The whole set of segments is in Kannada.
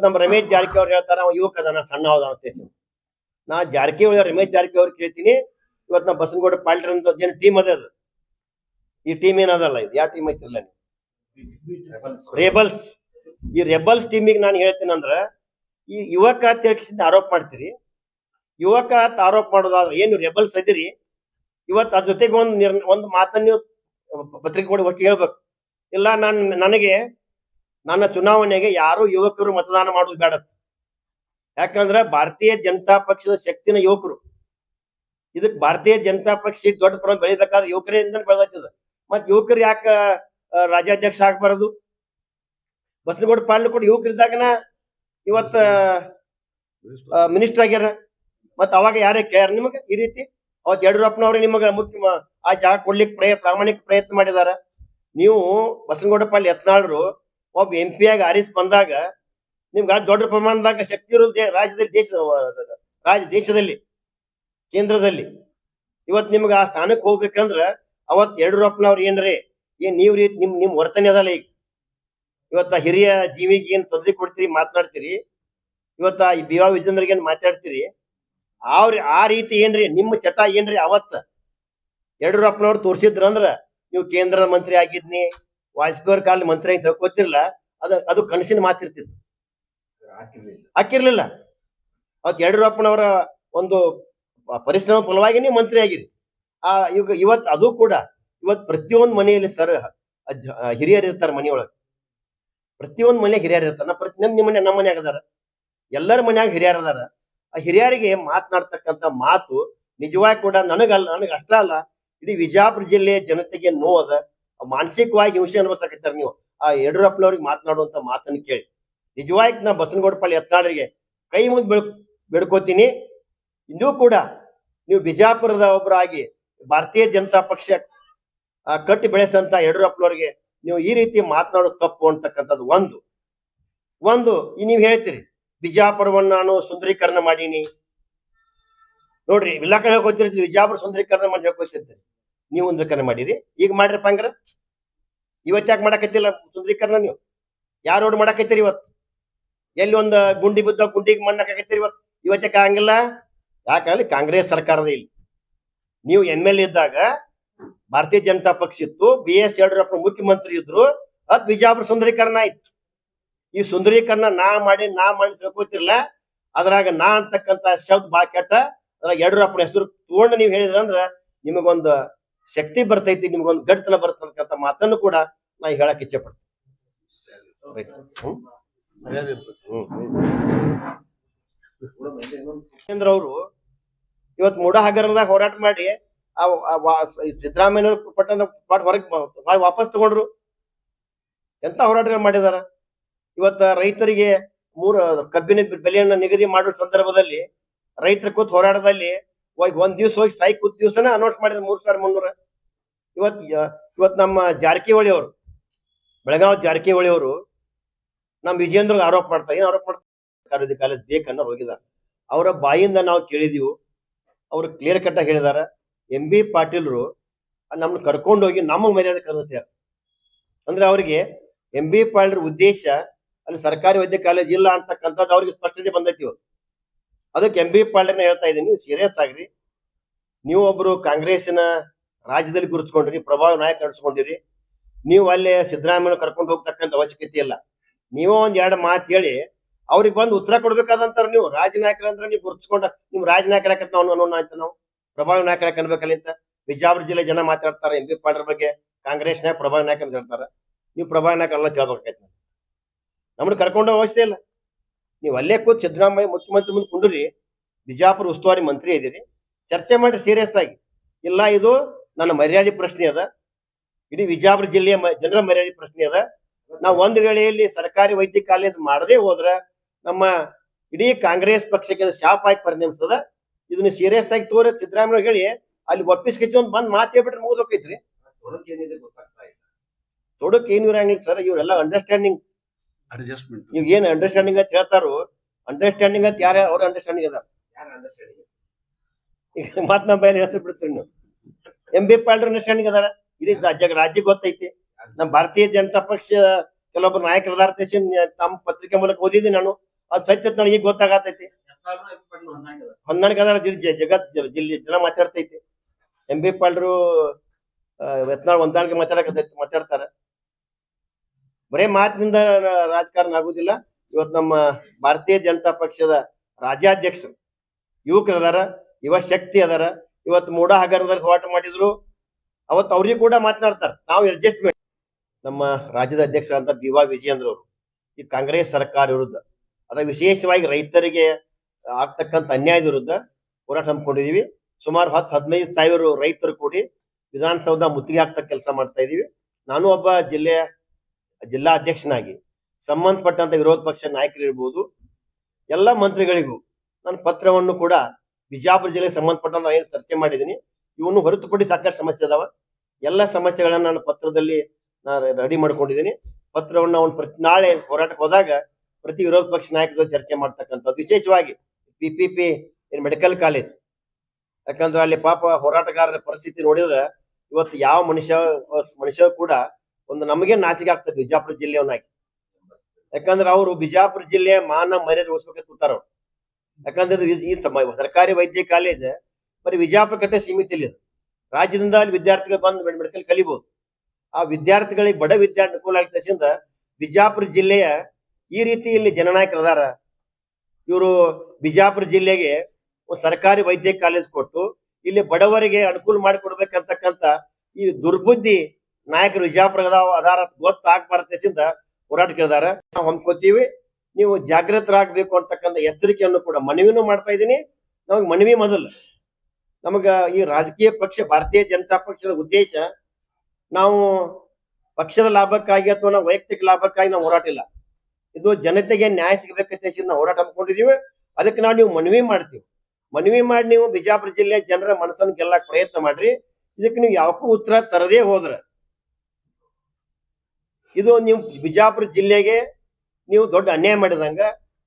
ನಮ್ಮ ರಮೇಶ್ ಜಾರಕಿಹೊಳಿ ಹೇಳ್ತಾರ ಅವ ಯುವಕ ಅದಾನ ಸಣ್ಣ ಹೌದ ಅಂತ. ನಾ ಜಾರಕಿಹೊಳಿ ರಮೇಶ್ ಜಾರಕಿಹೊಳಿ ಕೇಳ್ತೀನಿ, ಇವತ್ತು ನಾ ಬಸನಗೌಡ ಪಾಟೀಲ್ ಅಂತ ಏನ್ ಟೀಮ್ ಅದ ಅದು, ಈ ಟೀಮ್ ಏನದಲ್ಲ, ಇದು ಯಾವ ಟೀಮ್ ಐತಿಲ್ಲ, ರೇಬಲ್ಸ್. ಈ ರೆಬಲ್ಸ್ ಟೀಮಿಗೆ ನಾನು ಹೇಳ್ತೀನಿ ಅಂದ್ರ, ಈ ಯುವಕ ತಿಳ್ಕಿಸಿದ ಆರೋಪ ಮಾಡ್ತೀರಿ. ಯುವಕ ಆರೋಪ ಮಾಡೋದಾದ್ರೆ ಏನು ರೆಬಲ್ಸ್ ಇದ್ದೀರಿ. ಇವತ್ತು ಅದ್ರ ಜೊತೆಗೆ ಒಂದು ಮಾತನ್ನ ನೀವು ಪತ್ರಿಕೆ ಕೊಡಿ ಒಟ್ಟು ಹೇಳ್ಬೇಕು. ಇಲ್ಲ ನನಗೆ ನನ್ನ ಚುನಾವಣೆಗೆ ಯಾರು ಯುವಕರು ಮತದಾನ ಮಾಡೋದು ಬೇಡ. ಯಾಕಂದ್ರ ಭಾರತೀಯ ಜನತಾ ಪಕ್ಷದ ಶಕ್ತಿನ ಯುವಕರು. ಇದಕ್ ಭಾರತೀಯ ಜನತಾ ಪಕ್ಷ ದೊಡ್ಡ ಪ್ರಮಾಣ ಬೆಳಿಬೇಕಾದ್ರೆ ಯುವಕರಿಂದ ಬೆಳೆದ. ಮತ್ ಯುವಕರು ಯಾಕ ರಾಜ್ಯಾಧ್ಯಕ್ಷ ಆಗ್ಬಾರದು? ಬಸನಗೌಡ ಪಾಟೀಲ್ ಕೂಡ ಯುವಕರಿದ್ದಾಗನ ಇವತ್ತ ಮಿನಿಸ್ಟರ್ ಆಗ್ಯಾರ. ಮತ್ ಅವಾಗ ಯಾರೇ ಕೇಳ್ಯಾರ ನಿಮಗ ಈ ರೀತಿ? ಅವತ್ ಯಡಿಯೂರಪ್ಪನವ್ರೆ ನಿಮಗ ಮುಖ್ಯ ಆ ಜಾಗ ಕೊಡ್ಲಿಕ್ಕೆ ಪ್ರಾಮಾಣಿಕ ಪ್ರಯತ್ನ ಮಾಡಿದಾರ. ನೀವು ಬಸನಗೌಡ ಪಾಟೀಲ್ ಯತ್ನಾಳರು ಒಬ್ಬ MP ಆಗಿ ಆರಿಸಿ ಬಂದಾಗ ನಿಮ್ಗೆ ದೊಡ್ಡ ಪ್ರಮಾಣದಾಗ ಶಕ್ತಿ ಇರೋದು ರಾಜ್ಯದಲ್ಲಿ, ದೇಶದಲ್ಲಿ, ಕೇಂದ್ರದಲ್ಲಿ. ಇವತ್ ನಿಮ್ಗೆ ಆ ಸ್ಥಾನಕ್ಕೆ ಹೋಗ್ಬೇಕಂದ್ರ ಅವತ್ ಯಡಿಯೂರಪ್ಪನವ್ರು ಏನ್ ನೀವ್ ರೀತಿ ನಿಮ್ ವರ್ತನೆ ಅದಲ್ಲ. ಈಗ ಇವತ್ತ ಹಿರಿಯ ಜೀವಿಗೆ ಏನ್ ತೊಂದರೆ ಕೊಡ್ತೀರಿ, ಮಾತನಾಡ್ತೀರಿ. ಇವತ್ತ ಈ BY ವಿಜೇಂದ್ರಗೆ ಏನ್ ಮಾತಾಡ್ತೀರಿ, ಆ ರೀತಿ ಏನ್ರಿ ನಿಮ್ಮ ಚಟ ಏನ್ರಿ ಅವತ್ತ ಯಡಿಯೂರಪ್ಪನವ್ರು ತೋರ್ಸಿದ್ರ ಅಂದ್ರ ನೀವು ಕೇಂದ್ರದ ಮಂತ್ರಿ ಆಗಿದ್ನಿ, ವಾಜಪೇಯಿ ಅವ್ರ ಕಾಲ ಮಂತ್ರಿ ಅಂತ ಹೇಳ್ಕೊತಿರ್ಲ, ಅದು ಕನಸಿನ ಮಾತಿರ್ತಿತ್ತು, ಹಾಕಿರ್ಲಿಲ್ಲ. ಅವತ್ ಯಡಿಯೂರಪ್ಪನವರ ಒಂದು ಪರಿಶ್ರಮ ಫಲವಾಗಿ ನೀವು ಮಂತ್ರಿ ಆಗಿರಿ. ಇವತ್ ಅದು ಕೂಡ ಇವತ್ ಪ್ರತಿಯೊಂದು ಮನೆಯಲ್ಲಿ ಸರ್ ಹಿರಿಯರು ಇರ್ತಾರ. ಮನೆಯೊಳಗ ಪ್ರತಿಯೊಂದು ಮನೆ ಹಿರಿಯರು ಇರ್ತಾರ. ನಿಮ್ಮ ಮನೆ ನಮ್ಮ ಮನ್ಯಾಗ ಅದಾರ, ಎಲ್ಲರ ಮನ್ಯಾಗ ಹಿರಿಯರ್ ಅದಾರ. ಆ ಹಿರಿಯರಿಗೆ ಮಾತನಾಡ್ತಕ್ಕಂಥ ಮಾತು ನಿಜವಾಗಿ ಕೂಡ ನನಗ ಅಷ್ಟ ಅಲ್ಲ, ಇಡೀ ವಿಜಯಪುರ ಜಿಲ್ಲೆಯ ಜನತೆಗೆ ನೋವದ, ಮಾನಸಿಕವಾಗಿ ಹಿಂಸೆ ಅನುಭವಿಸಕತ್ತಾರ. ನೀವು ಆ ಯಡಿಯೂರಪ್ಪನವ್ರಿಗೆ ಮಾತನಾಡುವಂತ ಮಾತನ್ನು ಕೇಳಿ ನಿಜವಾಗಿ ನಾ ಬಸನಗೌಡ ಪಾಟೀಲ್ ಯತ್ನಾಳರಿಗೆ ಕೈ ಮುಗಿದು ಬೇಡ್ಕೋತೀನಿ. ಇಂದೂ ಕೂಡ ನೀವು ಬಿಜಾಪುರದ ಒಬ್ಬರಾಗಿ ಭಾರತೀಯ ಜನತಾ ಪಕ್ಷ ಕಟ್ಟಿ ಬೆಳೆಸಂತ ಯಡಿಯೂರಪ್ಪನವ್ರಿಗೆ ನೀವು ಈ ರೀತಿ ಮಾತನಾಡೋದು ತಪ್ಪು ಅಂತಕ್ಕಂಥದ್ದು ಒಂದು ನೀವ್ ಹೇಳ್ತೀರಿ ಬಿಜಾಪುರವನ್ನ ನಾನು ಸುಂದರೀಕರಣ ಮಾಡೀನಿ. ನೋಡ್ರಿ ಇಲಾಖೆ ಹೇಳ್ಕೊತಿರ್ತೀರಿ, ಬಿಜಾಪುರ ಸುಂದರೀಕರಣ ಮಾಡಿ ಹೇಳ್ಕೊತಿರ್ತೀರಿ. ನೀವು ಸುಂದರೀಕರಣ ಮಾಡಿರಿ, ಈಗ ಮಾಡ್ರಪ್ಪ ಹಂಗಾರ. ಇವತ್ತು ಯಾಕೆ ಮಾಡಕತ್ತಿಲ್ಲ ಸುಂದರೀಕರಣ? ನೀವು ಯಾರು ರೋಡ್ ಮಾಡಕತ್ತೀರಿ? ಇವತ್ತು ಎಲ್ಲಿ ಒಂದು ಗುಂಡಿ ಬಿದ್ದ ಗುಂಡಿಗೆ ಮಣ್ಣು ಹಾಕಕತ್ತೀರಿ. ಇವತ್ತಕ್ಕೆ ಹಂಗಿಲ್ಲ. ಯಾಕಂದ್ರೆ ಕಾಂಗ್ರೆಸ್ ಸರ್ಕಾರದ ಇಲ್ಲಿ ನೀವು MLA ಇದ್ದಾಗ ಭಾರತೀಯ ಜನತಾ ಪಕ್ಷ ಇತ್ತು, BS ಯಡಿಯೂರಪ್ಪ ಮುಖ್ಯಮಂತ್ರಿ ಇದ್ರು, ಅದ್ ಬಿಜಾಪುರ ಸುಂದರೀಕರಣ ಆಯ್ತು. ಈ ಸುಂದರೀಕರಣ ನಾ ಮಾಡಿ ತಿಳ್ಕೊತಿರ್ಲ. ಅದ್ರಾಗ ನಾ ಅಂತಕ್ಕಂತ ಶಬ್ದ ಬಾ ಕೆಟ್ಟ, ಅದ್ರಾಗ ಯಡಿಯೂರಪ್ಪನ ಹೆಸರು ತಗೊಂಡು ನೀವ್ ಹೇಳಿದ್ರಂದ್ರ ನಿಮಗೊಂದು ಶಕ್ತಿ ಬರ್ತೈತಿ, ನಿಮ್ಗೊಂದು ಗಡ್ತನ ಬರ್ತಕ್ಕಂಥ ಮಾತನ್ನು ಕೂಡ ನಾ ಹೇಳಕ್ ಇಚ್ಛೆ ಪಡ್ತೀನಿ. ಅವರು ಇವತ್ ಮೂಡ ಹಗರಣದಾಗ ಹೋರಾಟ ಮಾಡಿ ಸಿದ್ದರಾಮಯ್ಯ ಪಟ್ಟಣ ಹೊರಗೆ ವಾಪಸ್ ತಗೊಂಡ್ರು. ಎಂತ ಹೋರಾಟ ಮಾಡಿದಾರ. ಇವತ್ತ ರೈತರಿಗೆ ಕಬ್ಬಿನ ಬೆಲೆಯನ್ನ ನಿಗದಿ ಮಾಡೋ ಸಂದರ್ಭದಲ್ಲಿ ರೈತರ ಕೂತ್ ಹೋರಾಟದಲ್ಲಿ ಒಂದ್ ದಿವ್ಸ ಹೋಗಿ ಸ್ಟ್ರೈಕ್ ಕೂತ್ ದಿವ್ಸನ ಅನೌನ್ಸ್ ಮಾಡಿದ್ರು 3,300. ಇವತ್ ನಮ್ಮ ಜಾರಕಿಹೊಳಿ ಅವರು, ಬೆಳಗಾವಿ ಜಾರಕಿಹೊಳಿ ಅವರು ನಮ್ ವಿಜೇಂದ್ರ ಆರೋಪ ಮಾಡ್ತಾರೆ. ಏನ್ ಆರೋಪ ಮಾಡ್ತಾರೆ? ಕಾಲೇಜ್ ಬೇಕನ್ನ ಹೋಗಿದಾರ. ಅವರ ಬಾಯಿಂದ ನಾವು ಕೇಳಿದೀವು, ಅವ್ರು ಕ್ಲಿಯರ್ ಕಟ್ ಆಗಿ ಹೇಳಿದಾರ. MB ಪಾಟೀಲ್ರು ನಮ್ನ ಕರ್ಕೊಂಡು ಹೋಗಿ ನಮ್ಮ ಮರ್ಯಾದೆ ಕಲಿಸ್ಯಾರ. ಅಂದ್ರೆ ಅವ್ರಿಗೆ MB ಪಾಟೀಲ್ ಉದ್ದೇಶ ಅಲ್ಲಿ ಸರ್ಕಾರಿ ವೈದ್ಯ ಕಾಲೇಜ್ ಇಲ್ಲ ಅಂತಕ್ಕಂಥದ್ದು ಅವ್ರಿಗೆ ಸ್ಪಷ್ಟತೆ ಬಂದೈತಿ. ಅದಕ್ಕೆ MB ಪಾಟೀಲ್ನ ಹೇಳ್ತಾ ಇದ್ದೀನಿ, ನೀವು ಸೀರಿಯಸ್ ಆಗ್ರಿ. ನೀವು ಒಬ್ರು ಕಾಂಗ್ರೆಸ್ಸಿನ ರಾಜ್ಯದಲ್ಲಿ ಗುರುತಿಸ್ಕೊಂಡ್ರಿ, ಪ್ರಭಾವ ನಾಯಕ ನಡೆಸ್ಕೊಂಡಿರಿ. ನೀವು ಅಲ್ಲೇ ಸಿದ್ದರಾಮಯ್ಯ ಕರ್ಕೊಂಡು ಹೋಗ್ತಕ್ಕಂಥ ಅವಶ್ಯಕತೆ ಇಲ್ಲ. ನೀವೋ ಒಂದ್ ಎರಡು ಮಾತು ಹೇಳಿ ಅವ್ರಿಗೆ ಬಂದು ಉತ್ತರ ಕೊಡ್ಬೇಕಾದಂತಾರ. ನೀವು ರಾಜನಾಯಕರ ಅಂದ್ರೆ ನೀವು ಗುರುತಿಸ್ಕೊಂಡ ನಿಮ್ ರಾಜನಾಯಕರ ನಾವು ಪ್ರಭಾವಿ ನಾಯಕರ ಅನ್ಬೇಕಲ್ಲಿಂತ ಬಿಜಾಪುರ ಜಿಲ್ಲೆ ಜನ ಮಾತಾಡ್ತಾರೆ MB ಪಾಟೀಲ್ ಬಗ್ಗೆ. ಕಾಂಗ್ರೆಸ್ನಾಗ ಪ್ರಭಾವಿ ನಾಯಕ ಅಂತ ಹೇಳ್ತಾರ. ನೀವು ಪ್ರಭಾವಿ ನಾಯಕ ಎಲ್ಲ ಕೇಳ್ಬೇಕಾಯ್ತು. ನಮ್ಮನ್ನ ಕರ್ಕೊಂಡು ಅವಶ್ಯ ಇಲ್ಲ. ನೀವು ಅಲ್ಲೇ ಕೂತ್ ಸಿದ್ದರಾಮಯ್ಯ ಮುಖ್ಯಮಂತ್ರಿ ಮುಂದೆ ಕುಂಡ್ರಿ, ಬಿಜಾಪುರ ಉಸ್ತುವಾರಿ ಮಂತ್ರಿ ಇದೀರಿ, ಚರ್ಚೆ ಮಾಡ್ರಿ ಸೀರಿಯಸ್ ಆಗಿ. ಇಲ್ಲ ಇದು ನನ್ನ ಮರ್ಯಾದೆ ಪ್ರಶ್ನೆ ಅದ, ಇಡೀ ವಿಜಾಪುರ ಜಿಲ್ಲೆಯ ಜನರ ಮರ್ಯಾದೆ ಪ್ರಶ್ನೆ ಅದ. ನಾವು ಒಂದು ವೇಳೆಯಲ್ಲಿ ಸರ್ಕಾರಿ ವೈದ್ಯ ಕಾಲೇಜ್ ಮಾಡದೇ ಹೋದ್ರ ನಮ್ಮ ಇಡೀ ಕಾಂಗ್ರೆಸ್ ಪಕ್ಷಕ್ಕೆ ಶಾಪ್ ಆಗಿ ಪರಿಣಮಿಸ್ತದ. ಇದನ್ನ ಸೀರಿಯಸ್ ಆಗಿ ತೋರಿ ಸಿದ್ದರಾಮಯ್ಯ ಹೇಳಿ ಅಲ್ಲಿ ಒಪ್ಪಿಸ್ಕಿ ಒಂದ್ ಬಂದ್ ಮಾತು ಹೇಳ್ಬಿಟ್ರೆ ಮುಗಿದೋಕೈತ್ರಿ. ತೊಡಕ್ ಏನು ಇರಂಗಿಲ್ಲ ಸರ್. ಇವ್ರೆಲ್ಲ ಅಂಡರ್ಸ್ಟ್ಯಾಂಡಿಂಗ್, ನೀವ್ ಏನ್ ಅಂಡರ್ಸ್ಟ್ಯಾಂಡಿಂಗ್ ಅಂತ ಹೇಳ್ತಾರೋ, ಅಂಡರ್ಸ್ಟ್ಯಾಂಡಿಂಗ್ ಅಂತ ಯಾರ ಅವ್ರ ಅಂಡರ್ಸ್ಟ್ಯಾಂಡಿಂಗ್ ಅದ. ಮತ್ ನಮ್ಮ ಬಯಲು ಹೆಸರು ಬಿಡ್ತೀರಿ ನೀವು. MB ಪಾಟೀಲ್ ಅಂಡರ್ಸ್ಟ್ಯಾಂಡಿಂಗ್ ಅದಾರ. ಇಡೀ ರಾಜ್ಯಕ್ಕೆ ಗೊತ್ತೈತಿ. ನಮ್ಮ ಭಾರತೀಯ ಜನತಾ ಪಕ್ಷ ಕೆಲವೊಬ್ಬರು ನಾಯಕರ ತಮ್ಮ ಪತ್ರಿಕೆ ಮೂಲಕ ಓದಿದ್ದೀನಿ ನಾನು. ಅದ್ ಸತ್ಯ ನನಗೆ ಈಗ ಗೊತ್ತಾಗತೈತಿ. ಹೊಂದಾಣಿಕೆ ಅದಾರ ಜಗತ್ ಜಿಲ್ಲೆ ಜನ ಮಾತಾಡ್ತೈತಿ. ಎಂ.ಬಿ. ಪಾಲ್ರು ಯತ್ನಾಳ್ ಹೊಂದಾಣಿಕೆ ಮಾತಾಡ್ತಾರ. ಬರೇ ಮಾತಿನಿಂದ ರಾಜಕಾರಣ ಆಗುದಿಲ್ಲ. ಇವತ್ತು ನಮ್ಮ ಭಾರತೀಯ ಜನತಾ ಪಕ್ಷದ ರಾಜ್ಯಾಧ್ಯಕ್ಷರು ಯುವಕರು ಅದಾರ, ಯುವ ಶಕ್ತಿ ಅದಾರ. ಇವತ್ತು ಮೂಡ ಹಗರಣದಲ್ಲಿ ಹೋರಾಟ ಮಾಡಿದ್ರು, ಅವತ್ತು ಅವ್ರಿಗೆ ಕೂಡ ಮಾತನಾಡ್ತಾರ. ನಾವು ಅಡ್ಜಸ್ಟ್ಮೆಂಟ್ ನಮ್ಮ ರಾಜ್ಯದ ಅಧ್ಯಕ್ಷರಾದಂತ ಬಿ.ವಾ. ವಿಜಯೇಂದ್ರ ಅವರು ಈ ಕಾಂಗ್ರೆಸ್ ಸರ್ಕಾರ ವಿರುದ್ಧ, ಅದ್ರ ವಿಶೇಷವಾಗಿ ರೈತರಿಗೆ ಆಗ್ತಕ್ಕಂಥ ಅನ್ಯಾಯದ ವಿರುದ್ಧ ಹೋರಾಟ ಹಮ್ಮಿಕೊಂಡಿದೀವಿ. ಸುಮಾರು 10-15 ಸಾವಿರ ರೈತರು ಕೂಡಿ ವಿಧಾನಸೌಧ ಮುತ್ತಿಗೆ ಹಾಕ್ತಕ್ಕ ಕೆಲಸ ಮಾಡ್ತಾ ಇದೀವಿ. ನಾನು ಒಬ್ಬ ಜಿಲ್ಲಾ ಅಧ್ಯಕ್ಷನಾಗಿ ಸಂಬಂಧಪಟ್ಟಂತ ವಿರೋಧ ಪಕ್ಷ ನಾಯಕರು ಇರ್ಬೋದು, ಎಲ್ಲ ಮಂತ್ರಿಗಳಿಗೂ ನಾನು ಪತ್ರವನ್ನು ಕೂಡ ಬಿಜಾಪುರ ಜಿಲ್ಲೆಗೆ ಸಂಬಂಧಪಟ್ಟಂತ ಏನು ಚರ್ಚೆ ಮಾಡಿದ್ದೀನಿ. ಇವನ್ನು ಹೊರತುಪಡಿಸಿ ಸಾಕಷ್ಟು ಸಮಸ್ಯೆ ಅದಾವ. ಎಲ್ಲ ಸಮಸ್ಯೆಗಳನ್ನ ನಾನು ಪತ್ರದಲ್ಲಿ ನಾನು ರೆಡಿ ಮಾಡ್ಕೊಂಡಿದ್ದೀನಿ. ಪತ್ರವನ್ನು ಅವನು ನಾಳೆ ಹೋರಾಟಕ್ಕೆ ಹೋದಾಗ ಪ್ರತಿ ವಿರೋಧ ಪಕ್ಷ ನಾಯಕರು ಚರ್ಚೆ ಮಾಡ್ತಕ್ಕಂಥದ್ದು. ವಿಶೇಷವಾಗಿ PPP ಮೆಡಿಕಲ್ ಕಾಲೇಜ್, ಯಾಕಂದ್ರೆ ಅಲ್ಲಿ ಪಾಪ ಹೋರಾಟಗಾರರ ಪರಿಸ್ಥಿತಿ ನೋಡಿದ್ರೆ ಇವತ್ತು ಯಾವ ಮನುಷ್ಯ ಕೂಡ ಒಂದು ನಮಗೆ ನಾಚಿಕೆ ಆಗ್ತದೆ ಬಿಜಾಪುರ ಜಿಲ್ಲೆಯವನಾಗಿ. ಯಾಕಂದ್ರೆ ಅವರು ಬಿಜಾಪುರ ಜಿಲ್ಲೆಯ ಮಾನ ಮರ್ಯಾದೆ ಉಳಿಸ್ಬೇಕಂತ ಕೂತಾರ ಅವ್ರು. ಯಾಕಂದ್ರೆ ಈ ಸರ್ಕಾರಿ ವೈದ್ಯ ಕಾಲೇಜ್ ಬರೀ ವಿಜಾಪುರ ಕಟ್ಟೆ ಸೀಮಿತ ಇಲ್ಲ. ರಾಜ್ಯದಿಂದ ಅಲ್ಲಿ ವಿದ್ಯಾರ್ಥಿಗಳು ಬಂದು ಮೆಡಿಕಲ್ ಕಲಿಬಹುದು. ಆ ವಿದ್ಯಾರ್ಥಿಗಳಿಗೆ ಬಡ ವಿದ್ಯಾರ್ಥಿ ಅನುಕೂಲ ಆಗ್ತದಿಂದ ಬಿಜಾಪುರ ಜಿಲ್ಲೆಯ ಈ ರೀತಿ ಇಲ್ಲಿ ಜನನಾಯಕರು ಅದಾರ. ಇವರು ಬಿಜಾಪುರ ಜಿಲ್ಲೆಗೆ ಒಂದು ಸರ್ಕಾರಿ ವೈದ್ಯ ಕಾಲೇಜ್ ಕೊಟ್ಟು ಇಲ್ಲಿ ಬಡವರಿಗೆ ಅನುಕೂಲ ಮಾಡಿಕೊಡ್ಬೇಕಂತಕ್ಕಂತ ಈ ದುರ್ಬುದ್ಧಿ ನಾಯಕರು ವಿಜಾಪುರ ಅದಾರ ಗೊತ್ತಾಗಬಾರ್ದಿಂದ ಹೋರಾಟ ಕೇಳಿದಾರ. ನಾವು ಹೊಂದ್ಕೋತೀವಿ, ನೀವು ಜಾಗೃತರಾಗಬೇಕು ಅಂತಕ್ಕಂಥ ಎಚ್ಚರಿಕೆಯನ್ನು ಕೂಡ ಮನವಿನೂ ಮಾಡ್ತಾ ಇದ್ದೀನಿ. ನಮಗ್ ಮನವಿ ಮೊದಲು, ನಮಗ ಈ ರಾಜಕೀಯ ಪಕ್ಷ ಭಾರತೀಯ ಜನತಾ ಪಕ್ಷದ ಉದ್ದೇಶ ನಾವು ಪಕ್ಷದ ಲಾಭಕ್ಕಾಗಿ ಅಥವಾ ನಾವು ವೈಯಕ್ತಿಕ ಲಾಭಕ್ಕಾಗಿ ನಾವು ಹೋರಾಟ ಇಲ್ಲ. ಇದು ಜನತೆಗೆ ನ್ಯಾಯ ಸಿಗಬೇಕಂತ ನಾವು ಹೋರಾಟ ಹಮ್ಮಿಕೊಂಡಿದೀವಿ. ಅದಕ್ಕೆ ನಾವು ನೀವು ಮನವಿ ಮಾಡ್ತೀವಿ. ಮನವಿ ಮಾಡಿ ನೀವು ಬಿಜಾಪುರ ಜಿಲ್ಲೆಯ ಜನರ ಮನಸ್ಸನ್ನು ಗೆಲ್ಲಕ್ಕೆ ಪ್ರಯತ್ನ ಮಾಡ್ರಿ. ಇದಕ್ಕೆ ನೀವು ಯಾವಕ್ಕೂ ಉತ್ತರ ತರದೇ ಹೋದ್ರ ಇದು ನೀವು ಬಿಜಾಪುರ ಜಿಲ್ಲೆಗೆ ನೀವು ದೊಡ್ಡ ಅನ್ಯಾಯ ಮಾಡಿದಂಗ.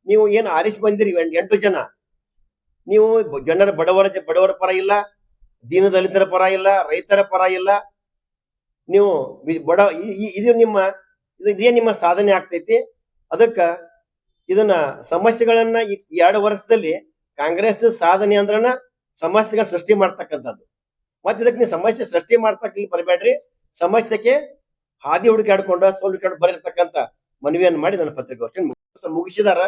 ನೀವು ಏನು ಆರಿಸಿ ಬಂದಿರಿ 8 ಜನ, ನೀವು ಜನರ ಬಡವರ ಪರ ಇಲ್ಲ, ದೀನ ದಲಿತರ ಪರ ಇಲ್ಲ, ರೈತರ ಪರ ಇಲ್ಲ. ನೀವು ಇದೇ ನಿಮ್ಮ ಸಾಧನೆ ಆಗ್ತೈತಿ. ಅದಕ್ಕ ಇದನ್ನ ಸಮಸ್ಯೆಗಳನ್ನ ಈ 2 ವರ್ಷದಲ್ಲಿ ಕಾಂಗ್ರೆಸ್ ಸಾಧನೆ ಅಂದ್ರನ ಸಮಸ್ಯೆಗಳ ಸೃಷ್ಟಿ ಮಾಡ್ತಕ್ಕಂಥದ್ದು. ಮತ್ತೆ ಇದಕ್ಕೆ ನೀವು ಸಮಸ್ಯೆ ಸೃಷ್ಟಿ ಮಾಡ್ಸಕ್ ಇಲ್ಲಿ ಬರಬೇಡ್ರಿ. ಸಮಸ್ಯೆಗೆ ಹಾದಿ ಹುಡುಕಾಡ್ಕೊಂಡು ಹುಡುಕಾಡ್ ಬರಿರ್ತಕ್ಕಂಥ ಮನವಿಯನ್ನು ಮಾಡಿ ನನ್ನ ಪತ್ರಿಕಾಗೋಷ್ಠಿ ಮುಗಿಸಿದಾರ.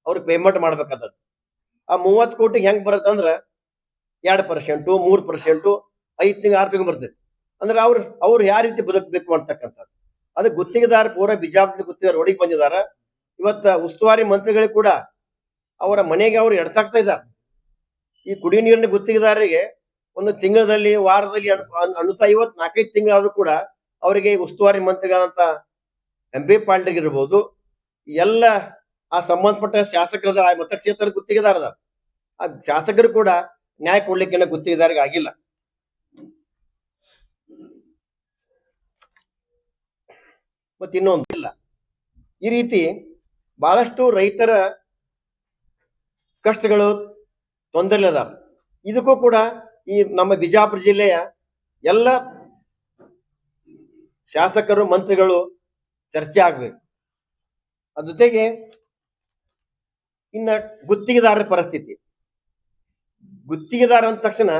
ಅವ್ರಿಗೆ ಪೇಮೆಂಟ್ ಮಾಡ್ಬೇಕಾದದ್ದು ಆ 30 ಕೋಟಿಗೆ ಹೆಂಗ್ ಬರತ್ತಂದ್ರ 2%, 3%, 5 ತಿಂಗಳು 6 ತಿಂಗಳು ಬರ್ತೈತಿ. ಅಂದ್ರೆ ಅವ್ರು ಯಾವ ರೀತಿ ಬದುಕಬೇಕು ಅಂತಕ್ಕಂಥದ್ದು. ಅದಕ್ಕೆ ಗುತ್ತಿಗೆದಾರ ಪೂರ ಬಿಜಾಪುರ ಗುತ್ತಿಗೆದಾರ ಒಡಿಗೆ ಬಂದಿದಾರ. ಇವತ್ತ ಉಸ್ತುವಾರಿ ಮಂತ್ರಿಗಳಿಗೆ ಕೂಡ ಅವರ ಮನೆಗೆ ಅವ್ರು ಎಡ್ತಾಗ್ತಾ ಇದ್ದಾರೆ. ಈ ಕುಡಿಯ ನೀರಿನ ಗುತ್ತಿಗೆದಾರರಿಗೆ ಒಂದು ತಿಂಗಳಲ್ಲಿ ವಾರದಲ್ಲಿ ಅನ್ನುತ್ತಾ 4-5 ತಿಂಗಳಾದ್ರೂ ಕೂಡ ಅವರಿಗೆ ಉಸ್ತುವಾರಿ ಮಂತ್ರಿಗಳಂತ ಎಂ.ಬಿ. ಪಾಟೀಲ್ ಇರ್ಬೋದು, ಎಲ್ಲ ಆ ಸಂಬಂಧಪಟ್ಟ ಶಾಸಕರ ಮತಕ್ಷೇತ್ರ ಗುತ್ತಿಗೆದಾರದ ಆ ಶಾಸಕರು ಕೂಡ ನ್ಯಾಯ ಕೊಡ್ಲಿಕ್ಕೆ ಗುತ್ತಿಗೆದಾರಿಗೆ ಆಗಿಲ್ಲ. ಮತ್ತೆ ಇನ್ನೊಂದು ಇಲ್ಲ. ಈ ರೀತಿ ಬಹಳಷ್ಟು ರೈತರ ಕಷ್ಟಗಳು ತೊಂದರೆ ಅದಾವ. ಇದಕ್ಕೂ ಕೂಡ ಈ ನಮ್ಮ ಬಿಜಾಪುರ ಜಿಲ್ಲೆಯ ಎಲ್ಲ ಶಾಸಕರು ಮಂತ್ರಿಗಳು ಚರ್ಚೆ ಆಗ್ಬೇಕು. ಅದ್ರ ಜೊತೆಗೆ ಇನ್ನ ಗುತ್ತಿಗೆದಾರರ ಪರಿಸ್ಥಿತಿ. ಗುತ್ತಿಗೆದಾರ ಅಂದ ತಕ್ಷಣ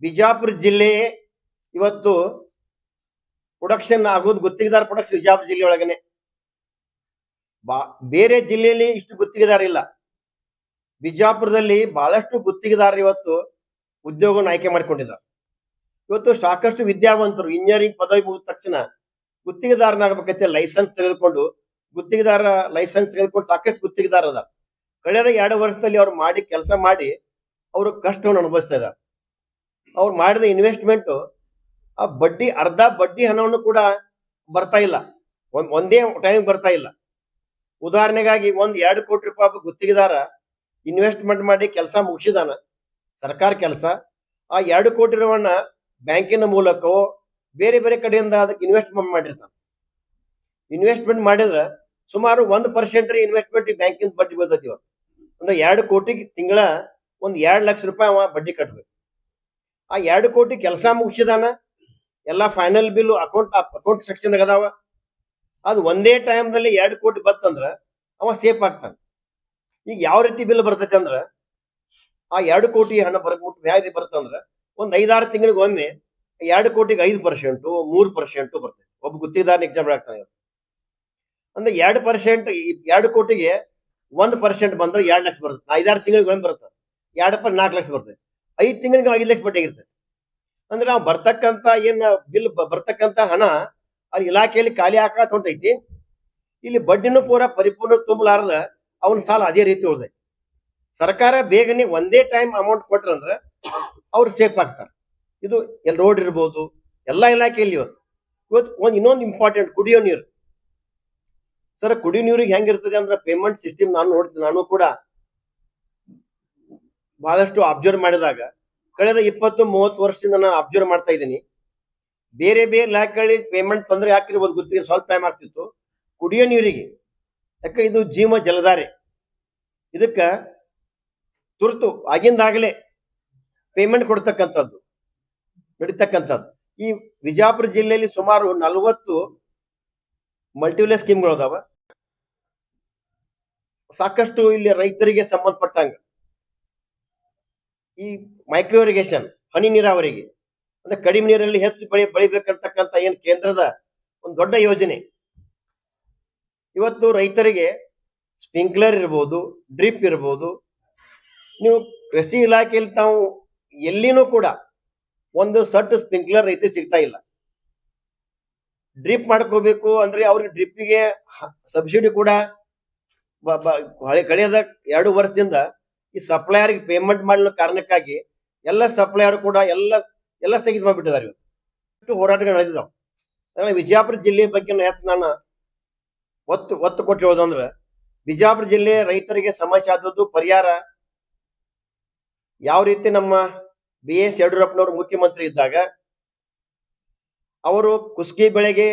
ಬಿಜಾಪುರ ಜಿಲ್ಲೆ ಇವತ್ತು ಪ್ರೊಡಕ್ಷನ್ ಆಗೋದು ಗುತ್ತಿಗೆದಾರ ಪ್ರೊಡಕ್ಷನ್ ಬಿಜಾಪುರ ಜಿಲ್ಲೆ ಒಳಗನೆ. ಬೇರೆ ಜಿಲ್ಲೆಯಲ್ಲಿ ಇಷ್ಟು ಗುತ್ತಿಗೆದಾರ ಇಲ್ಲ. ಬಿಜಾಪುರದಲ್ಲಿ ಬಹಳಷ್ಟು ಗುತ್ತಿಗೆದಾರರು ಇವತ್ತು ಉದ್ಯೋಗವನ್ನು ಆಯ್ಕೆ ಮಾಡಿಕೊಂಡಿದ್ದಾರೆ. ಇವತ್ತು ಸಾಕಷ್ಟು ವಿದ್ಯಾವಂತರು ಇಂಜಿನಿಯರಿಂಗ್ ಪದವಿ ಮುಗಿದ ತಕ್ಷಣ ಗುತ್ತಿಗೆದಾರನಾಗಬೇಕಂತೆ ಲೈಸೆನ್ಸ್ ತೆಗೆದುಕೊಂಡು ಸಾಕಷ್ಟು ಗುತ್ತಿಗೆದಾರ ಅದ. ಕಳೆದ 2 ವರ್ಷದಲ್ಲಿ ಅವ್ರು ಮಾಡಿ ಕೆಲಸ ಮಾಡಿ ಅವರು ಕಷ್ಟವನ್ನು ಅನುಭವಿಸ್ತಾ ಇದ್ದಾರೆ. ಅವ್ರು ಮಾಡಿದ ಇನ್ವೆಸ್ಟ್ಮೆಂಟ್ ಆ ಅರ್ಧ ಬಡ್ಡಿ ಹಣವನ್ನು ಕೂಡ ಬರ್ತಾ ಇಲ್ಲ, ಒಂದೇ ಟೈಮ್ ಬರ್ತಾ ಇಲ್ಲ. ಉದಾಹರಣೆಗಾಗಿ 1-2 ಕೋಟಿ ರೂಪಾಯಿ ಗುತ್ತಿಗೆದಾರ ಇನ್ವೆಸ್ಟ್ಮೆಂಟ್ ಮಾಡಿ ಕೆಲಸ ಮುಗಿಸಿದಾನ, ಸರ್ಕಾರ ಕೆಲಸ. ಆ 2 ಕೋಟಿ ರೂಪಾಯಿನ ಬ್ಯಾಂಕಿನ ಮೂಲಕವೋ ಬೇರೆ ಬೇರೆ ಕಡೆಯಿಂದ ಅದಕ್ಕೆ ಇನ್ವೆಸ್ಟ್ಮೆಂಟ್ ಮಾಡಿರ್ತಾನೆ. ಇನ್ವೆಸ್ಟ್ಮೆಂಟ್ ಮಾಡಿದ್ರೆ ಸುಮಾರು 1% ಇನ್ವೆಸ್ಟ್ಮೆಂಟ್ ಬ್ಯಾಂಕಿನ ಬಡ್ಡಿ ಬೀಳ್ತೈತಿ. ಅಂದ್ರೆ 2 ಕೋಟಿಗೆ ತಿಂಗಳ 2 ಲಕ್ಷ ರೂಪಾಯಿ ಅವ ಬಡ್ಡಿ ಕಟ್ಬೇಕು. ಆ 2 ಕೋಟಿ ಕೆಲಸ ಮುಗಿಸಿದಾನ, ಎಲ್ಲಾ ಫೈನಲ್ ಬಿಲ್ ಅಕೌಂಟ್ ಸೆಕ್ಷನ್ ಅದಾವ. ಅದು ಒಂದೇ ಟೈಮ್ನಲ್ಲಿ 2 ಕೋಟಿ ಬತ್ತಂದ್ರ ಅವ ಸೇಫ್ ಆಗ್ತಾನೆ. ಈಗ ಯಾವ ರೀತಿ ಬಿಲ್ ಬರ್ತೈತೆ ಅಂದ್ರ ಆ 2 ಕೋಟಿ ಹಣ ಬರ್ಬಿಟ್ಟು ಯಾವ ರೀತಿ ಬರ್ತಂದ್ರ ಒಂದ್ 5-6 ತಿಂಗಳಿಗೆ ಒಮ್ಮೆ 2 ಕೋಟಿಗೆ 5% 3% ಬರ್ತೈತೆ. ಒಬ್ಬ ಗುತ್ತಿಗೆದಾರನ ಎಕ್ಸಾಂಪಲ್ ಆಗ್ತಾನೆ. ಅಂದ್ರೆ 2%, 2 ಕೋಟಿಗೆ 1% ಬಂದ್ರೆ 2 ಲಕ್ಷ ಬರುತ್ತೆ. 5-6 ತಿಂಗಳಿಗೆ ಒಮ್ಮೆ ಬರುತ್ತೆ. 2 4 ಲಕ್ಷ ಬರ್ತೈತೆ. 5 ತಿಂಗಳಿಗೆ 5 ಲಕ್ಷ ಬಡ್ಡಿ ಆಗಿರ್ತೈತೆ. ಅಂದ್ರೆ ನಾವು ಬರ್ತಕ್ಕಂತ ಏನ್ ಬಿಲ್ ಬರ್ತಕ್ಕಂತ ಹಣ ಅಲ್ಲಿ ಇಲಾಖೆಯಲ್ಲಿ ಖಾಲಿ ಹಾಕತ್ ಹೊಂಟೈತಿ. ಇಲ್ಲಿ ಬಡ್ಡಿನೂ ಪರಿಪೂರ್ಣ ತುಂಬಲಾರದ ಅವನ ಸಾಲ ಅದೇ ರೀತಿ ಉಳ್ದೈತಿ. ಸರ್ಕಾರ ಬೇಗನೆ ಒಂದೇ ಟೈಮ್ ಅಮೌಂಟ್ ಕೊಟ್ರಂದ್ರ ಅವ್ರು ಸೇಫ್ ಆಗ್ತಾರೆ. ಇದು ರೋಡ್ ಇರ್ಬೋದು, ಎಲ್ಲಾ ಇಲಾಖೆಯಲ್ಲಿ ಇವತ್ತು ಇನ್ನೊಂದು ಇಂಪಾರ್ಟೆಂಟ್ ಕುಡಿಯೋ ನೀರು. ಸರ್, ಕುಡಿಯೋ ನೀರಿಗೆ ಹೆಂಗಿರ್ತದೆ ಅಂದ್ರೆ ಪೇಮೆಂಟ್ ಸಿಸ್ಟಮ್ ನಾನು ಕೂಡ ಬಹಳಷ್ಟು ಅಬ್ಸರ್ವ್ ಮಾಡಿದಾಗ ಕಳೆದ 20-30 ವರ್ಷದಿಂದ ನಾನು ಅಬ್ಸರ್ವ್ ಮಾಡ್ತಾ ಇದ್ದೀನಿ. ಬೇರೆ ಬೇರೆ ಇಲಾಖೆಗಳಲ್ಲಿ ಪೇಮೆಂಟ್ ತೊಂದರೆ ಹಾಕಿರ್ಬೋದು, ಗೊತ್ತಿರೋ ಸ್ವಲ್ಪ ಟೈಮ್ ಆಗ್ತಿತ್ತು. ಕುಡಿಯೋ ನೀರಿಗೆ ಯಾಕೆ ಇದು ಜೀವ ಜಲಧಾರೆ, ಇದಕ್ಕ ತುರ್ತು ಆಗಿಂದಾಗಲೇ ಪೇಮೆಂಟ್ ಕೊಡ್ತಕ್ಕಂಥದ್ದು ನಡೀತಕ್ಕಂಥದ್ದು. ಈ ವಿಜಯಪುರ ಜಿಲ್ಲೆಯಲ್ಲಿ ಸುಮಾರು 40 ಮಲ್ಟಿವಿಲೇಜ್ ಸ್ಕೀಮ್ಗಳು ಅದಾವ. ಸಾಕಷ್ಟು ಇಲ್ಲಿ ರೈತರಿಗೆ ಸಂಬಂಧಪಟ್ಟಂಗ ಈ ಮೈಕ್ರೋ ಇರಿಗೇಷನ್, ಹನಿ ನೀರಾವರಿಗೆ ಅಂದ್ರೆ ಕಡಿಮೆ ನೀರಲ್ಲಿ ಹೆಚ್ಚು ಬೆಳಿಬೇಕಂತಕ್ಕಂಥ ಏನ್ ಕೇಂದ್ರದ ಒಂದು ದೊಡ್ಡ ಯೋಜನೆ. ಇವತ್ತು ರೈತರಿಗೆ ಸ್ಪ್ರಿಂಕ್ಲರ್ ಇರ್ಬೋದು, ಡ್ರಿಪ್ ಇರ್ಬೋದು. ನೀವು ಕೃಷಿ ಇಲಾಖೆಯಲ್ಲಿ ತಾವು ಎಲ್ಲಿನೂ ಕೂಡ ಒಂದು ಸಟ್ ಸ್ಪ್ರಿಂಕ್ಲರ್ ರೈತರಿಗೆ ಸಿಗ್ತಾ ಇಲ್ಲ. ಡ್ರಿಪ್ ಮಾಡ್ಕೋಬೇಕು ಅಂದ್ರೆ ಅವ್ರಿಗೆ ಡ್ರಿಪ್ಪಿಗೆ ಸಬ್ಸಿಡಿ ಕೂಡ ಕಳೆದ 2 ವರ್ಷದಿಂದ ಈ ಸಪ್ಲೈಯರ್ಗೆ ಪೇಮೆಂಟ್ ಮಾಡಲು ಕಾರಣಕ್ಕಾಗಿ ಎಲ್ಲ ಸಪ್ಲೈಯರ್ ಕೂಡ ಎಲ್ಲ ಸ್ಥಗಿತ ಮಾಡಿಬಿಟ್ಟಿದ್ದಾರೆ. ಇವತ್ತು ಹೋರಾಟಗಳು ನಡೆದಿದ್ದಾವೆ. ವಿಜಯಪುರ ಜಿಲ್ಲೆ ಬಗ್ಗೆ ಹೆಚ್ಚು ನಾನು ಒತ್ತು ಕೊಟ್ಟು ಹೇಳೋದಂದ್ರೆ, ವಿಜಯಪುರ ಜಿಲ್ಲೆ ರೈತರಿಗೆ ಸಮಸ್ಯೆ ಆದದ್ದು ಪರಿಹಾರ ಯಾವ ರೀತಿ ನಮ್ಮ BS ಯಡಿಯೂರಪ್ಪನವರು ಮುಖ್ಯಮಂತ್ರಿ ಇದ್ದಾಗ ಅವರು ಕುಸ್ಕಿ ಬೆಳೆಗೆ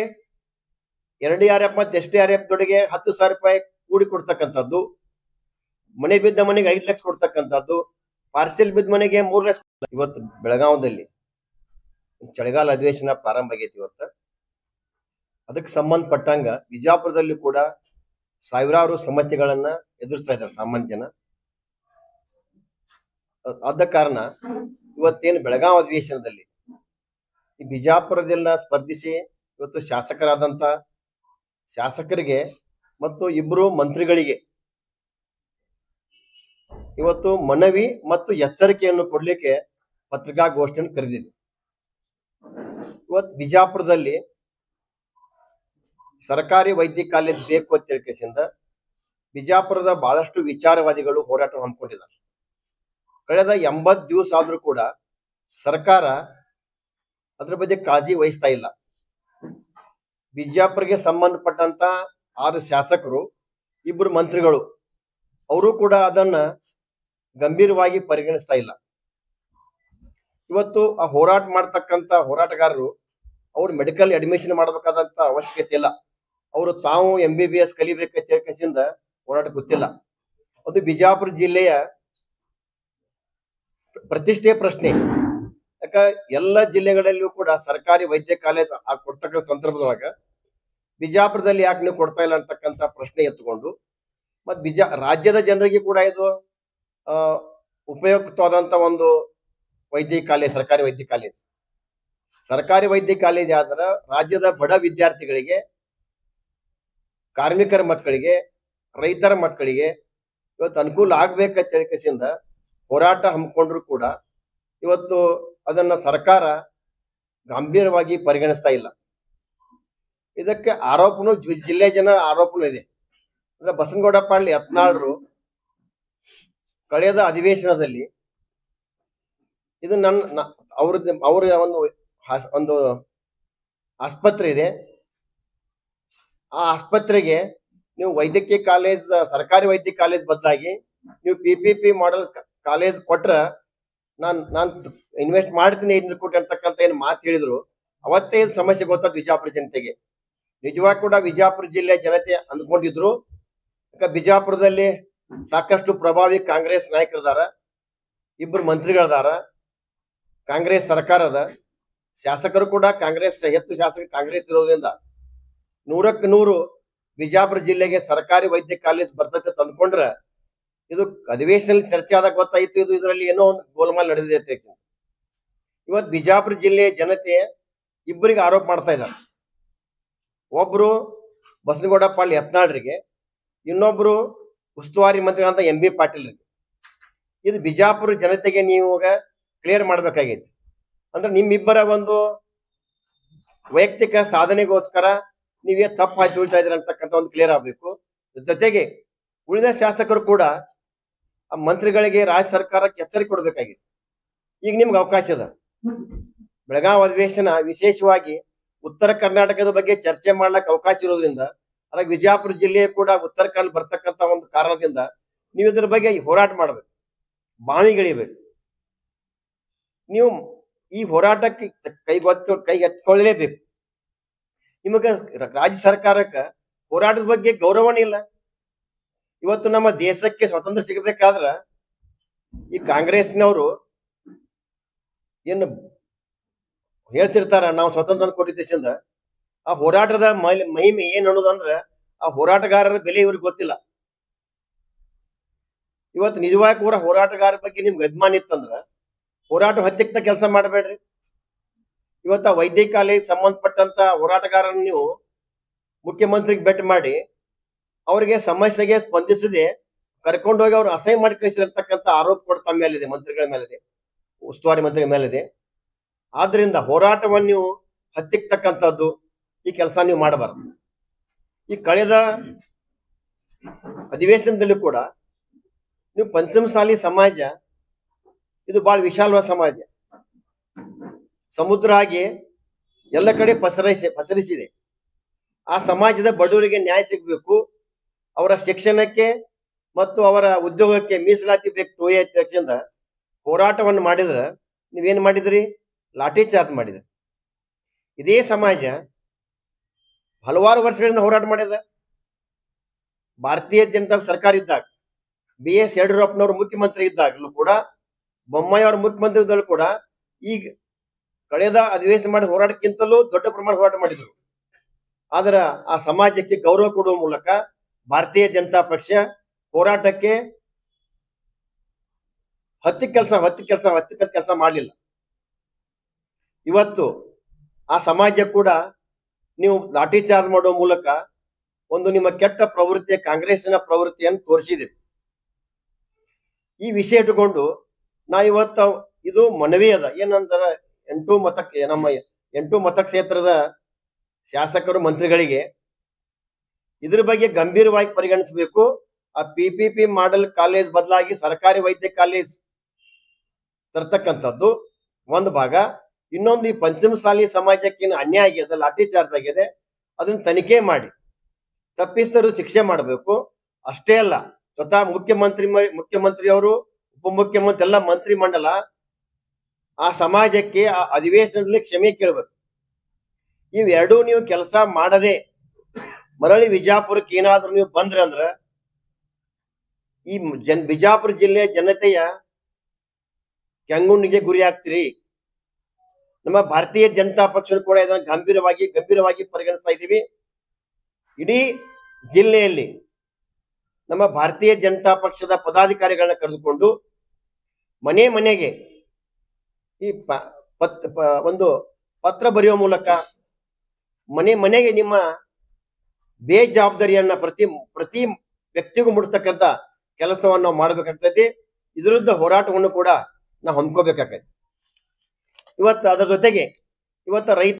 NDRF ಮತ್ತು SDRF ಜೊತೆಗೆ 10,000 ರೂಪಾಯಿ ಕೂಡಿ ಕೊಡ್ತಕ್ಕಂಥದ್ದು, ಮನೆ ಬಿದ್ದ ಮನೆಗೆ 5 ಲಕ್ಷ ಕೊಡ್ತಕ್ಕಂಥದ್ದು, ಪಾರ್ಸೆಲ್ ಬಿದ್ದ ಮನೆಗೆ 3 ಲಕ್ಷ. ಇವತ್ತು ಬೆಳಗಾವದಲ್ಲಿ ಚಳಿಗಾಲ ಅಧಿವೇಶನ ಪ್ರಾರಂಭ ಆಗೈತಿ. ಇವತ್ತು ಅದಕ್ಕೆ ಸಂಬಂಧಪಟ್ಟಂಗ ವಿಜಯಪುರದಲ್ಲಿ ಕೂಡ ಸಾವಿರಾರು ಸಮಸ್ಯೆಗಳನ್ನ ಎದುರಿಸ್ತಾ ಇದ್ದಾರೆ ಸಾಮಾನ್ಯ ಜನ. ಆದ ಕಾರಣ ಇವತ್ತೇನು ಬೆಳಗಾವಿ ಅಧಿವೇಶನದಲ್ಲಿ ಈ ಬಿಜಾಪುರದೆಲ್ಲ ಸ್ಪರ್ಧಿಸಿ ಇವತ್ತು ಶಾಸಕರಿಗೆ ಮತ್ತು 2 ಮಂತ್ರಿಗಳಿಗೆ ಇವತ್ತು ಮನವಿ ಮತ್ತು ಎಚ್ಚರಿಕೆಯನ್ನು ಕೊಡ್ಲಿಕ್ಕೆ ಪತ್ರಿಕಾಗೋಷ್ಠಿಯನ್ನು ಕರೆದಿದೆ. ಇವತ್ತು ಬಿಜಾಪುರದಲ್ಲಿ ಸರ್ಕಾರಿ ವೈದ್ಯ ಕಾಲೇಜ್ ಬೇಕು ಅಂತ ಹೇಳಿಕೆಸಿಂದ ಬಿಜಾಪುರದ ಬಹಳಷ್ಟು ವಿಚಾರವಾದಿಗಳು ಹೋರಾಟ ಹಮ್ಮಿಕೊಂಡಿದ್ದಾರೆ. ಕಳೆದ 80 ದಿವಸ ಆದ್ರೂ ಕೂಡ ಸರ್ಕಾರ ಅದ್ರ ಬಗ್ಗೆ ಕಾಳಜಿ ವಹಿಸ್ತಾ ಇಲ್ಲ. ಬಿಜಾಪುರ್ಗೆ ಸಂಬಂಧಪಟ್ಟಂತ 6 ಶಾಸಕರು, 2 ಮಂತ್ರಿಗಳು ಅವರು ಕೂಡ ಅದನ್ನ ಗಂಭೀರವಾಗಿ ಪರಿಗಣಿಸ್ತಾ ಇಲ್ಲ. ಇವತ್ತು ಆ ಹೋರಾಟ ಮಾಡ್ತಕ್ಕಂತ ಹೋರಾಟಗಾರರು ಅವ್ರು ಮೆಡಿಕಲ್ ಅಡ್ಮಿಷನ್ ಮಾಡಬೇಕಾದಂತ ಅವಶ್ಯಕತೆ ಇಲ್ಲ. ಅವರು ತಾವು MBBS ಕಲಿಬೇಕಂತ ಹೇಳಿಕೆಸಿಂದ ಹೋರಾಟ ಗೊತ್ತಿಲ್ಲ. ಅದು ಬಿಜಾಪುರ ಜಿಲ್ಲೆಯ ಪ್ರತಿಷ್ಠೆಯ ಪ್ರಶ್ನೆ. ಯಾಕ ಎಲ್ಲ ಜಿಲ್ಲೆಗಳಲ್ಲಿಯೂ ಕೂಡ ಸರ್ಕಾರಿ ವೈದ್ಯ ಕಾಲೇಜ್ ಕೊಡ್ತಕ್ಕಂಥ ಸಂದರ್ಭದೊಳಗ ಬಿಜಾಪುರದಲ್ಲಿ ಯಾಕೆ ನೀವು ಕೊಡ್ತಾ ಇಲ್ಲ ಅಂತಕ್ಕಂಥ ಪ್ರಶ್ನೆ ಎತ್ತುಕೊಂಡು ಮತ್ ರಾಜ್ಯದ ಜನರಿಗೆ ಕೂಡ ಇದು ಉಪಯುಕ್ತವಾದಂತ ಒಂದು ವೈದ್ಯ ಕಾಲೇಜ್, ಸರ್ಕಾರಿ ವೈದ್ಯ ಕಾಲೇಜ್ ಆದ್ರೆ ರಾಜ್ಯದ ಬಡ ವಿದ್ಯಾರ್ಥಿಗಳಿಗೆ, ಕಾರ್ಮಿಕರ ಮಕ್ಕಳಿಗೆ, ರೈತರ ಮಕ್ಕಳಿಗೆ ಇವತ್ತು ಅನುಕೂಲ ಆಗ್ಬೇಕಂತ ಹೇಳಿಕೆಸಿಂದ ಹೋರಾಟ ಹಮ್ಮಿಕೊಂಡ್ರು ಕೂಡ ಇವತ್ತು ಅದನ್ನ ಸರ್ಕಾರ ಗಂಭೀರವಾಗಿ ಪರಿಗಣಿಸ್ತಾ ಇಲ್ಲ. ಇದಕ್ಕೆ ಆರೋಪನು ಜಿಲ್ಲೆ ಜನ ಆರೋಪನೂ ಇದೆ. ಅಂದ್ರೆ ಬಸನಗೌಡ ಪಾಟೀಲ್ ಯತ್ನಾಳರು ಕಳೆದ ಅಧಿವೇಶನದಲ್ಲಿ ಇದು ಅವ್ರ ಒಂದು ಆಸ್ಪತ್ರೆ ಇದೆ, ಆ ಆಸ್ಪತ್ರೆಗೆ ನೀವು ವೈದ್ಯಕೀಯ ಕಾಲೇಜ್, ಸರ್ಕಾರಿ ವೈದ್ಯ ಕಾಲೇಜ್ ಬದಲಾಗಿ ನೀವು PPP ಮಾಡೆಲ್ ಕಾಲೇಜ್ ಕೊಟ್ರ ನಾನು ಇನ್ವೆಸ್ಟ್ ಮಾಡ್ತೀನಿ 500 ಕೋಟಿ ಅಂತಕ್ಕಂಥ ಏನ್ ಮಾತು ಹೇಳಿದ್ರು. ಅವತ್ತೇ ಸಮಸ್ಯೆ ಗೊತ್ತಾದ ವಿಜಯಪುರ ಜನತೆಗೆ. ನಿಜವಾಗಿ ಕೂಡ ವಿಜಯಪುರ ಜಿಲ್ಲೆ ಜನತೆ ಅಂದ್ಕೊಂಡಿದ್ರು. ಬಿಜಾಪುರದಲ್ಲಿ ಸಾಕಷ್ಟು ಪ್ರಭಾವಿ ಕಾಂಗ್ರೆಸ್ ನಾಯಕರದಾರ, 2 ಮಂತ್ರಿಗಳದಾರ, ಕಾಂಗ್ರೆಸ್ ಸರ್ಕಾರದ ಶಾಸಕರು ಕೂಡ ಕಾಂಗ್ರೆಸ್, ಹೆಚ್ಚು ಶಾಸಕರು ಕಾಂಗ್ರೆಸ್ ಇರೋದ್ರಿಂದ 100ಕ್ಕೆ 100 ಬಿಜಾಪುರ ಜಿಲ್ಲೆಗೆ ಸರ್ಕಾರಿ ವೈದ್ಯ ಕಾಲೇಜ್ ಬರ್ತೈತೆ ತಂದ್ಕೊಂಡ್ರ ಇದು ಅಧಿವೇಶನದಲ್ಲಿ ಚರ್ಚೆ ಆದಾಗ ಗೊತ್ತಾಯಿತು, ಇದು ಇದರಲ್ಲಿ ಏನೋ ಒಂದು ಗೋಲ್ಮಾಲ್ ನಡೆದಿದೆ ಅಂತ. ಇವತ್ತು ಬಿಜಾಪುರ ಜಿಲ್ಲೆಯ ಜನತೆ ಇಬ್ಬರಿಗೆ ಆರೋಪ ಮಾಡ್ತಾ ಇದ್ದಾರೆ. ಒಬ್ರು ಬಸನಗೌಡ ಪಾಟೀಲ್ ಯತ್ನಾಳ್ರಿಗೆ, ಇನ್ನೊಬ್ರು ಉಸ್ತುವಾರಿ ಮಂತ್ರಿ ಅಂತ ಎಂ ಬಿ ಪಾಟೀಲ್ರಿಗೆ. ಇದು ಬಿಜಾಪುರ ಜನತೆಗೆ ನೀವು ಕ್ಲಿಯರ್ ಮಾಡ್ಬೇಕಾಗೈತಿ. ಅಂದ್ರೆ ನಿಮ್ಮಿಬ್ಬರ ಒಂದು ವೈಯಕ್ತಿಕ ಸಾಧನೆಗೋಸ್ಕರ ನೀವೇ ತಪ್ಪು ಹಾಕಿ ಉಳಿತಾ ಇದ್ದೀರ ಅಂತಕ್ಕಂಥ ಒಂದು ಕ್ಲಿಯರ್ ಆಗ್ಬೇಕು. ಜೊತೆಗೆ ಉಳಿದ ಶಾಸಕರು ಕೂಡ ಆ ಮಂತ್ರಿಗಳಿಗೆ ರಾಜ್ಯ ಸರ್ಕಾರಕ್ಕೆ ಎಚ್ಚರಿಕೆ ಕೊಡ್ಬೇಕಾಗಿದೆ. ಈಗ ನಿಮ್ಗೆ ಅವಕಾಶ ಅದ. ಬೆಳಗಾವಿ ಅಧಿವೇಶನ ವಿಶೇಷವಾಗಿ ಉತ್ತರ ಕರ್ನಾಟಕದ ಬಗ್ಗೆ ಚರ್ಚೆ ಮಾಡ್ಲಿಕ್ಕೆ ಅವಕಾಶ ಇರೋದ್ರಿಂದ, ಅದಾಗ ವಿಜಯಪುರ ಜಿಲ್ಲೆ ಕೂಡ ಉತ್ತರ ಕನ್ನಡ ಬರ್ತಕ್ಕಂಥ ಒಂದು ಕಾರಣದಿಂದ ನೀವು ಇದ್ರ ಬಗ್ಗೆ ಹೋರಾಟ ಮಾಡ್ಬೇಕು, ಬಾವಿಗಿಳಿಬೇಕು. ನೀವು ಈ ಹೋರಾಟಕ್ಕೆ ಕೈ ಎತ್ಕೊಳ್ಳಲೇಬೇಕು. ನಿಮಗ ರಾಜ್ಯ ಸರ್ಕಾರಕ್ಕೆ ಹೋರಾಟದ ಬಗ್ಗೆ ಗೌರವನೇ ಇಲ್ಲ. ಇವತ್ತು ನಮ್ಮ ದೇಶಕ್ಕೆ ಸ್ವಾತಂತ್ರ್ಯ ಸಿಗಬೇಕಾದ್ರ ಈ ಕಾಂಗ್ರೆಸ್ನವರು ಏನು ಹೇಳ್ತಿರ್ತಾರ, ನಾವು ಸ್ವಾತಂತ್ರ್ಯ ಕೊಟ್ಟಿದ್ದ ದೇಶದಿಂದ, ಆ ಹೋರಾಟದ ಮಹಿಮೆ ಏನ್ ಅನ್ನೋದಂದ್ರ ಆ ಹೋರಾಟಗಾರರ ಬೆಲೆ ಇವ್ರಿಗೆ ಗೊತ್ತಿಲ್ಲ. ಇವತ್ತು ನಿಜವಾಗಿ ಕೂಡ ಹೋರಾಟಗಾರರ ಬಗ್ಗೆ ನಿಮ್ಗೆ ಅಭಿಮಾನ ಇತ್ತಂದ್ರ ಹೋರಾಟ ಹತ್ತಿಕ್ತ ಕೆಲಸ ಮಾಡಬೇಡ್ರಿ. ಇವತ್ತ ವೈದ್ಯ ಕಾಲೇಜ್ ಸಂಬಂಧಪಟ್ಟಂತ ಹೋರಾಟಗಾರರನ್ನು ನೀವು ಮುಖ್ಯಮಂತ್ರಿಗೆ ಭೇಟಿ ಮಾಡಿ ಅವರಿಗೆ ಸಮಸ್ಯೆಗೆ ಸ್ಪಂದಿಸದೆ ಕರ್ಕೊಂಡೋಗಿ ಅವ್ರು ಅಸಹ್ಯ ಮಾಡಿ ಕಳಿಸಿರ್ತಕ್ಕಂಥ ಆರೋಪ ಕೂಡ ತಮ್ಮ ಮೇಲಿದೆ, ಮಂತ್ರಿಗಳ ಮೇಲಿದೆ, ಉಸ್ತುವಾರಿ ಮಂತ್ರಿಗಳ ಮೇಲಿದೆ. ಆದ್ರಿಂದ ಹೋರಾಟವನ್ನು ನೀವು ಹತ್ತಿಕ್ತಕ್ಕಂಥದ್ದು ಈ ಕೆಲಸ ನೀವು ಮಾಡಬಾರದು. ಈ ಕಳೆದ ಅಧಿವೇಶನದಲ್ಲಿ ಕೂಡ ನೀವು ಪಂಚಮಸಾಲಿ ಸಮಾಜ ಇದು ಬಹಳ ವಿಶಾಲವಾದ ಸಮಾಜ, ಸಮುದ್ರ ಆಗಿ ಎಲ್ಲ ಕಡೆ ಪಸರಿಸಿದೆ. ಆ ಸಮಾಜದ ಬಡವರಿಗೆ ನ್ಯಾಯ ಸಿಗಬೇಕು, ಅವರ ಶಿಕ್ಷಣಕ್ಕೆ ಮತ್ತು ಅವರ ಉದ್ಯೋಗಕ್ಕೆ ಮೀಸಲಾತಿ ಬೇಕು ತಕ್ಷಣ ಹೋರಾಟವನ್ನು ಮಾಡಿದ್ರೆ ನೀವೇನ್ ಮಾಡಿದ್ರಿ? ಲಾಠಿ ಚಾರ್ಜ್ ಮಾಡಿದ್ರಿ. ಇದೇ ಸಮಾಜ ಹಲವಾರು ವರ್ಷಗಳಿಂದ ಹೋರಾಟ ಮಾಡಿದ. ಭಾರತೀಯ ಜನತಾ ಸರ್ಕಾರ ಇದ್ದಾಗ, BS ಯಡಿಯೂರಪ್ಪನವರು ಮುಖ್ಯಮಂತ್ರಿ ಇದ್ದಾಗಲೂ ಕೂಡ, ಬೊಮ್ಮಾಯಿ ಅವ್ರ ಮುಖ್ಯಮಂತ್ರಿ ಇದ್ದಾಗಲೂ ಕೂಡ ಈಗ ಕಳೆದ ಅಧಿವೇಶನ ಮಾಡಿ ಹೋರಾಟಕ್ಕಿಂತಲೂ ದೊಡ್ಡ ಪ್ರಮಾಣ ಹೋರಾಟ ಮಾಡಿದ್ರು. ಆದ್ರ ಆ ಸಮಾಜಕ್ಕೆ ಗೌರವ ಕೊಡುವ ಮೂಲಕ ಭಾರತೀಯ ಜನತಾ ಪಕ್ಷ ಹೋರಾಟಕ್ಕೆ ಹತ್ತಿ ಕೆಲಸ ಮಾಡಲಿಲ್ಲ. ಇವತ್ತು ಆ ಸಮಾಜ ಕೂಡ ನೀವು ಲಾಠಿ ಚಾರ್ಜ್ ಮಾಡುವ ಮೂಲಕ ಒಂದು ನಿಮ್ಮ ಕೆಟ್ಟ ಪ್ರವೃತ್ತಿ, ಕಾಂಗ್ರೆಸ್ಸಿನ ಪ್ರವೃತ್ತಿಯನ್ನು ತೋರಿಸಿದೆ. ಈ ವಿಷಯ ಇಟ್ಟುಕೊಂಡು ನಾ ಇವತ್ತು ಇದು ಮನವಿ ಅದ ಏನಂತಾರ, ನಮ್ಮ 8 ಮತಕ್ಷೇತ್ರದ ಶಾಸಕರು ಮಂತ್ರಿಗಳಿಗೆ ಇದ್ರ ಬಗ್ಗೆ ಗಂಭೀರವಾಗಿ ಪರಿಗಣಿಸಬೇಕು. ಆ PPP ಮಾಡೆಲ್ ಕಾಲೇಜ್ ಬದಲಾಗಿ ಸರ್ಕಾರಿ ವೈದ್ಯ ಕಾಲೇಜ್ ತರ್ತಕ್ಕಂಥದ್ದು ಒಂದು ಭಾಗ. ಇನ್ನೊಂದು, ಈ ಪಂಚಮಸಾಲಿ ಸಮಾಜಕ್ಕೆ ಏನು ಅನ್ಯಾಯ ಆಗಿದೆ, ಲಾಠಿ ಚಾರ್ಜ್ ಆಗಿದೆ, ಅದನ್ನ ತನಿಖೆ ಮಾಡಿ ತಪ್ಪಿಸ್ತರು ಶಿಕ್ಷೆ ಮಾಡಬೇಕು. ಅಷ್ಟೇ ಅಲ್ಲ, ಸ್ವತಃ ಮುಖ್ಯಮಂತ್ರಿಯವರು, ಉಪಮುಖ್ಯಮಂತ್ರಿ ಎಲ್ಲ ಮಂತ್ರಿ ಮಂಡಲ ಆ ಸಮಾಜಕ್ಕೆ ಆ ಅಧಿವೇಶನದಲ್ಲಿ ಕ್ಷಮೆ ಕೇಳಬೇಕು. ಇವೆರಡೂ ನೀವು ಕೆಲಸ ಮಾಡದೆ ಮರಳಿ ವಿಜಾಪುರಕ್ಕೆ ಏನಾದ್ರೂ ನೀವು ಬಂದ್ರೆ ಅಂದ್ರ ಈ ಬಿಜಾಪುರ ಜಿಲ್ಲೆಯ ಜನತೆಯ ಕೆಂಗುಣ್ಣಿಗೆ ಗುರಿ ಆಗ್ತೀರಿ. ನಮ್ಮ ಭಾರತೀಯ ಜನತಾ ಪಕ್ಷ ಕೂಡ ಇದನ್ನು ಗಂಭೀರವಾಗಿ ಪರಿಗಣಿಸ್ತಾ ಇದ್ದೀವಿ. ಇಡೀ ಜಿಲ್ಲೆಯಲ್ಲಿ ನಮ್ಮ ಭಾರತೀಯ ಜನತಾ ಪಕ್ಷದ ಪದಾಧಿಕಾರಿಗಳನ್ನ ಕರೆದುಕೊಂಡು ಮನೆ ಮನೆಗೆ ಈ ಒಂದು ಪತ್ರ ಬರೆಯುವ ಮೂಲಕ ಮನೆ ಮನೆಗೆ ನಿಮ್ಮ ಬೇಜವಾಬ್ದಾರಿಯನ್ನ ಪ್ರತಿ ವ್ಯಕ್ತಿಗೂ ಮುಡಿಸ್ತಕ್ಕಂಥ ಕೆಲಸವನ್ನು ನಾವು ಮಾಡ್ಬೇಕಾಗ್ತೈತಿ. ಇದರಿಂದ ಹೋರಾಟವನ್ನು ಕೂಡ ನಾವು ಹೊಂದ್ಕೋಬೇಕಾಗೈತಿ. ಇವತ್ತು ಅದರ ಜೊತೆಗೆ ಇವತ್ತು ರೈತ